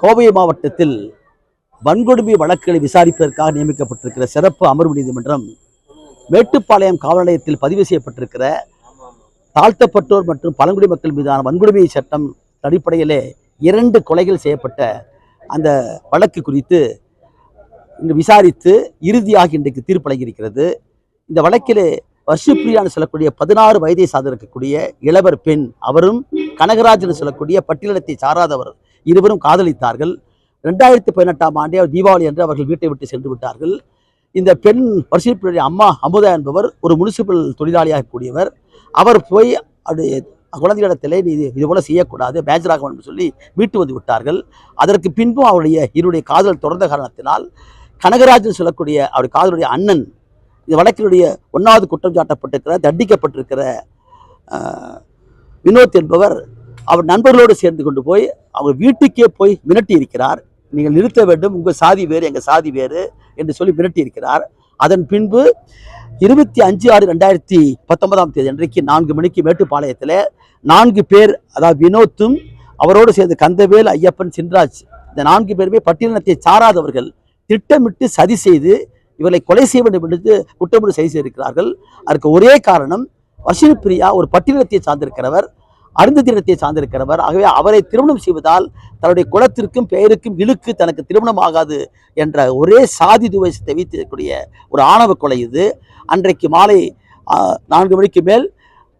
கோவை மாவட்டத்தில் வன்கொடுமை வழக்குகளை விசாரிப்பதற்காக நியமிக்கப்பட்டிருக்கிற சிறப்பு அமர்வு நீதிமன்றம் மேட்டுப்பாளையம் காவல் நிலையத்தில் பதிவு செய்யப்பட்டிருக்கிற தாழ்த்தப்பட்டோர் மற்றும் பழங்குடி மக்கள் மீதான வன்கொடுமை சட்டம் அடிப்படையிலே 2 கொலைகள் செய்யப்பட்ட அந்த வழக்கு குறித்து இன்று விசாரித்து இறுதியாக இன்றைக்கு தீர்ப்பளிக்கிறது. இந்த வழக்கிலே வர்ஷிப்ரியான்னு சொல்லக்கூடிய 16 வயதை சார்ந்திருக்கக்கூடிய இளவர் பெண், அவரும் கனகராஜன் சொல்லக்கூடிய பட்டியலத்தை சாராதவர் இருவரும் காதலித்தார்கள். 2018ஆம் ஆண்டே தீபாவளி அன்று அவர்கள் வீட்டை விட்டு சென்று விட்டார்கள். இந்த பெண் வர்ஷிப்ரியா அம்மா அமுதா என்பவர் ஒரு முனிசிபல் தொழிலாளியாக கூடியவர். அவர் போய் அவருடைய குழந்தையிடத்திலே நீ இது போல செய்யக்கூடாது, பேஜராக வேண்டும் சொல்லி மீட்டு வந்து விட்டார்கள். அதற்கு பின்பும் அவருடைய காதல் தொடர்ந்த காரணத்தினால் கனகராஜன் சொல்லக்கூடிய அவருடைய காதலுடைய அண்ணன் இந்த வழக்கினுடைய 1வது குற்றம் சாட்டப்பட்டிருக்கிற தண்டிக்கப்பட்டிருக்கிற வினோத் என்பவர் அவர் நண்பர்களோடு சேர்ந்து கொண்டு போய் அவர் வீட்டுக்கே போய் மிரட்டி இருக்கிறார். நீங்கள் நிறுத்த வேண்டும், உங்கள் சாதி வேறு எங்கள் சாதி வேறு என்று சொல்லி மிரட்டி இருக்கிறார். அதன் பின்பு 25/6/2019 அன்றைக்கு 4 மணிக்கு மேட்டுப்பாளையத்தில் 4 பேர், அதாவது வினோத்தும் அவரோடு சேர்ந்து கந்தவேல், ஐயப்பன், சின்ராஜ், இந்த 4 பேருமே பட்டியலினத்தை சாராதவர்கள் திட்டமிட்டு சதி செய்து இவர்களை கொலை செய்ய வேண்டும் என்று குற்றமிட்டு சதி செய்திருக்கிறார்கள். அதற்கு ஒரே காரணம், வர்ஷிப்ரியா ஒரு பட்டியலினத்தை சார்ந்திருக்கிறவர், அருந்ததியினத்தை சார்ந்திருக்கிறவர். ஆகவே அவரை திருமணம் செய்வதால் தன்னுடைய குலத்திற்கும் பெயருக்கும் இழுக்கு, தனக்கு திருமணம் ஆகாது என்ற ஒரே சாதி துவேஷத்தை வைத்திருக்கக்கூடிய ஒரு ஆணவ கொலை இது. அன்றைக்கு மாலை 4 மணிக்கு மேல்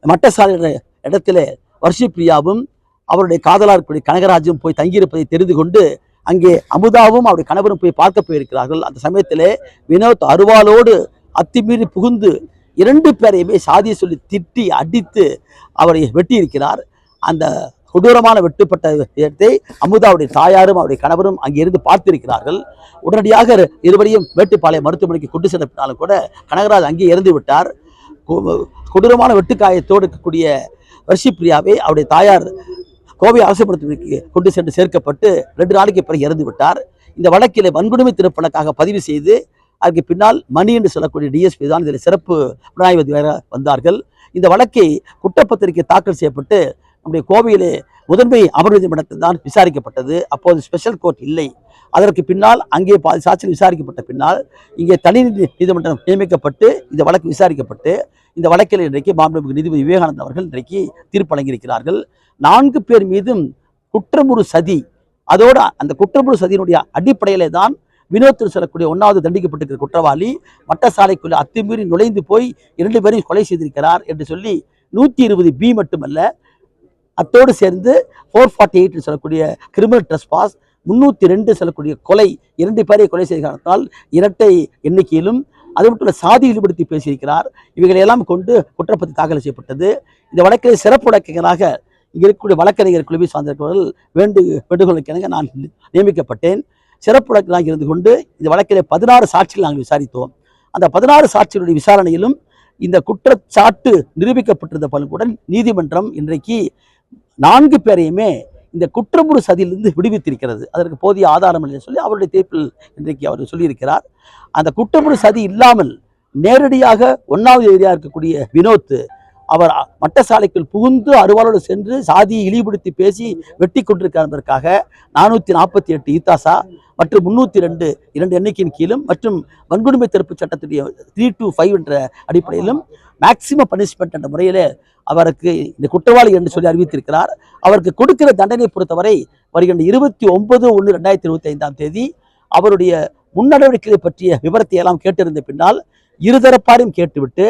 மட்டசாலை இடத்துல வர்ஷிப்ரியாவும் அவருடைய காதலார் கனகராஜும் போய் தங்கியிருப்பதை தெரிந்து கொண்டு அங்கே அமுதாவும் அவருடைய கணவரும் போய் பார்க்க போயிருக்கிறார்கள். அந்த சமயத்திலே வினோத் அருவாளோடு அத்துமீறி புகுந்து 2 பேரையுமே சாதியை சொல்லி திட்டி அடித்து அவரை வெட்டியிருக்கிறார். அந்த கொடூரமான வெட்டுப்பட்ட இடத்தை அமுதாவுடைய தாயாரும் அவருடைய கணவரும் அங்கே இருந்து பார்த்திருக்கிறார்கள். உடனடியாக இருவரையும் மேட்டுப்பாளையம் மருத்துவமனைக்கு கொண்டு சென்றனாலும் கூட கனகராஜ் அங்கே இறந்து விட்டார். கொடூரமான வெட்டுக்காயத்தோடு இருக்கக்கூடிய வர்ஷிப்ரியாவை அவருடைய தாயார் கோவை அரசு மருத்துவமனைக்கு கொண்டு சென்று சேர்க்கப்பட்டு 2 நாளைக்கு பிறகு இறந்து விட்டார். இந்த வழக்கில் வன்கொடுமை திருப்பணக்காக பதிவு செய்து அதுக்கு பின்னால் மணி என்று சொல்லக்கூடிய டிஎஸ்பி தான் இதில் சிறப்பு புலனாய்வு வந்தார்கள். இந்த வழக்கை குற்றப்பத்திரிகை தாக்கல் செய்யப்பட்டு நம்முடைய கோவையிலே முதன்மை அமர்வு நீதிமன்றத்தில் தான் விசாரிக்கப்பட்டது. அப்போது ஸ்பெஷல் கோர்ட் இல்லை. அதற்கு பின்னால் அங்கே சாட்சியில் விசாரிக்கப்பட்ட பின்னால் இங்கே தனி நீதிமன்றம் நியமிக்கப்பட்டு இந்த வழக்கு விசாரிக்கப்பட்டு இந்த வழக்கில் இன்றைக்கு மாண்புமிகு நீதிபதி விவேகானந்தன் அவர்கள் இன்றைக்கு தீர்ப்பு வழங்கியிருக்கிறார்கள். 4 பேர் மீதும் குற்றமுறு சதி, அதோடு அந்த குற்றமுறு சதியினுடைய அடிப்படையிலே தான் வினோத் சொல்லக்கூடிய 1வது தண்டிக்கப்பட்டிருக்கிற குற்றவாளி மட்டசாலைக்குள்ள அத்துமீறி நுழைந்து போய் 2 பேரையும் கொலை செய்திருக்கிறார் என்று சொல்லி 120B மட்டுமல்ல, அத்தோடு சேர்ந்து 448 சொல்லக்கூடிய கிரிமினல் ட்ரெஸ்பாஸ், 302 சொல்லக்கூடிய கொலை, 2 பேரை கொலை செய்த காரணத்தால் இரட்டை எண்ணிக்கையிலும் அது மட்டும் இல்லை சாதி இழிவுபடுத்தி பேசியிருக்கிறார். இவைகளெல்லாம் கொண்டு குற்றப்பத்தி தாக்கல் செய்யப்பட்டது. இந்த வழக்கில் சிறப்பு வழக்கறிஞராக இங்கே இருக்கக்கூடிய வழக்கறிஞர் குழுவை சார்ந்திருப்பவர்கள் வேண்டுகோளுக்கு நான் நியமிக்கப்பட்டேன். சிறப்பு வழக்கறிஞராக இருந்து கொண்டு இந்த வழக்கில் 16 சாட்சிகள் நாங்கள் விசாரித்தோம். அந்த 16 சாட்சிகளுடைய விசாரணையிலும் இந்த குற்றச்சாட்டு நிரூபிக்கப்பட்டிருந்த பலனுடன் நீதிமன்றம் இன்றைக்கு 4 பேரையுமே இந்த குற்றமுறு சதியிலிருந்து விடுவித்திருக்கிறது. அதற்கு போதிய ஆதாரம் இல்லை சொல்லி அவருடைய தீர்ப்பில் இன்றைக்கு அவர் சொல்லியிருக்கிறார். அந்த குற்றமுறு சதி இல்லாமல் நேரடியாக 1வது எதிரியாக இருக்கக்கூடிய வினோத் அவர் மட்டசாலைக்குள் புகுந்து அருவாளோடு சென்று சாதியை இழிவுபடுத்தி பேசி வெட்டி கொண்டிருக்கிறார் என்பதற்காக 448 ஈத்தாசா மற்றும் 302 2 எண்ணிக்கையின் கீழும் மற்றும் வன்கொடுமை தடுப்பு சட்டத்துடைய 325 என்ற அடிப்படையிலும் மேக்சிமம் பனிஷ்மெண்ட் என்ற முறையிலே அவருக்கு இந்த குற்றவாளி என்று சொல்லி அறிவித்திருக்கிறார். அவருக்கு கொடுக்கிற தண்டனை பொறுத்தவரை வருகின்ற 29/1/2025 அவருடைய முன்னடவடிக்கைகளை பற்றிய விவரத்தை எல்லாம் கேட்டிருந்த பின்னால் இருதரப்பாரையும் கேட்டுவிட்டு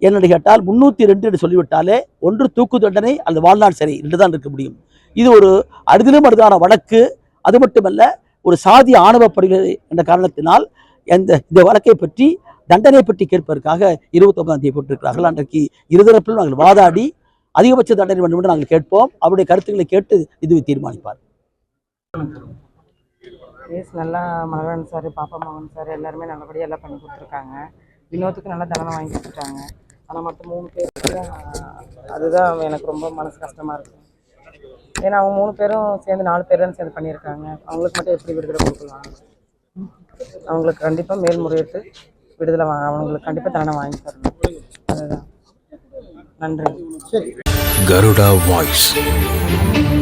என்னென்னு கேட்டால் 302 என்று சொல்லிவிட்டாலே ஒன்று தூக்கு தண்டனை அல்லது வாழ்நாள் சிறை 2 தான் இருக்க முடியும். இது ஒரு அறுதிலும் அறுதான வழக்கு. அது மட்டுமல்ல, ஒரு சாதி ஆணவ படுகொலை என்ற காரணத்தினால் இந்த வழக்கை பற்றி தண்டனை பற்றி கேட்பதற்காக 29ஆம் தேதி போட்டிருக்கிறார்கள். அன்றைக்கு இருதரப்பிலும் நாங்கள் வாதாடி அதிகபட்ச தண்டனை வேண்டும் என்று நாங்கள் கேட்போம். அவருடைய கருத்துக்களை கேட்டு இது தீர்மானிப்பார். நல்லா மகன் சார், பாப்பா மகன் சார் எல்லாருமே நல்லபடியாக எல்லாம் பண்ணி கொடுத்துருக்காங்க. வினோத்துக்கு நல்லா தண்டனை வாங்கி கொடுத்துட்டாங்க. ஆனால் மற்ற 3 பேருக்கு தான் அதுதான் எனக்கு ரொம்ப மனசு கஷ்டமாக இருக்குது. ஏன்னா அவங்க 3 பேரும் சேர்ந்து 4 பேரும் சேர்ந்து பண்ணியிருக்காங்க. அவங்களுக்கு மட்டும் எப்படி விடுதலை கொடுக்கலாம்? அவங்களுக்கு கண்டிப்பாக மேல்முறையீட்டு விடுதலை அவங்களுக்கு கண்டிப்பாக தண்டனை வாங்கி தரணும். அதுதான். நன்றி. கருடா வாய்ஸ்.